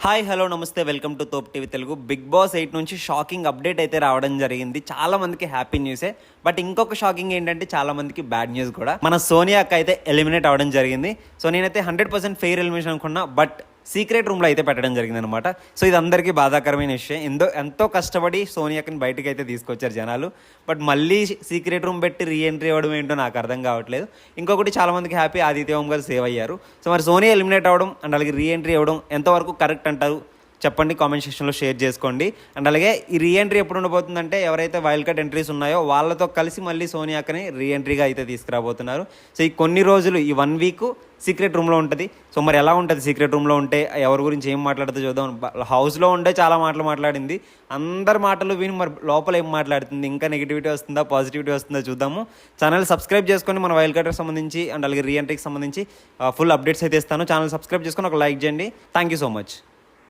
Hi hello నమస్తే welcome to Thop TV Telugu. Bigg Boss 8 నుంచి shocking update అయితే రావడం జరిగింది. చాలా మందికి హ్యాపీ న్యూసే, బట్ ఇంకొక షాకింగ్ ఏంటంటే చాలా మందికి బ్యాడ్ న్యూస్ కూడా. మన సోనియా అక్క అయితే ఎలిమినేట్ అవ్వడం జరిగింది. సో నేనైతే 100% ఫెయిర్ ఎలిమినేషన్ అనుకున్నా, బట్ సీక్రెట్ రూమ్లో అయితే పెట్టడం జరిగింది అనమాట. సో ఇది అందరికీ బాధాకరమైన విషయం. ఎంతో కష్టపడి సోనియాకి బయటకు అయితే తీసుకొచ్చారు జనాలు, బట్ మళ్ళీ సీక్రెట్ రూమ్ పెట్టి రీఎంట్రీ అవ్వడం ఏంటో నాకు అర్థం కావట్లేదు. ఇంకొకటి చాలా మందికి హ్యాపీ, ఆదిత్య ఓం గారు సేవ్ అయ్యారు. సో మరి సోనియా ఎలిమినేట్ అవ్వడం అండ్ అలాగే రీఎంట్రీ అవ్వడం ఎంతవరకు కరెక్ట్ అంటారు చెప్పండి, కామెంట్ సెక్షన్లో షేర్ చేసుకోండి. అండ్ అలాగే ఈ రీఎంట్రీ ఎప్పుడు ఉండబోతుందంటే ఎవరైతే వైల్డ్ కార్డ్ ఎంట్రీస్ ఉన్నాయో వాళ్ళతో కలిసి మళ్ళీ సోనియాకని రీఎంట్రీగా అయితే తీసుకురాబోతున్నారు. సో ఈ కొన్ని రోజులు ఈ 1 వీక్ సీక్రెట్ రూమ్లో ఉంటుంది. సో మరి ఎలా ఉంటుంది సీక్రెట్ రూమ్లో ఉంటే, ఎవరి గురించి ఏం మాట్లాడుతూ చూద్దాం. హౌస్లో ఉండే చాలా మాటలు మాట్లాడింది, అందరి మాటలు విని మరి లోపల ఏం మాట్లాడుతుంది, ఇంకా నెగిటివిటీ వస్తుందా పాజిటివిటీ వస్తుందా చూద్దాము. ఛానల్ సబ్స్క్రైబ్ చేసుకొని మన వైల్డ్ కార్డ్కి సంబంధించి అండ్ అలాగే రీఎంట్రీకి సంబంధించి ఫుల్ అప్డేట్స్ అయితే ఇస్తాను. ఛానల్ సబ్స్క్రైబ్ చేసుకొని ఒక లైక్ చేయండి. Thank you so much.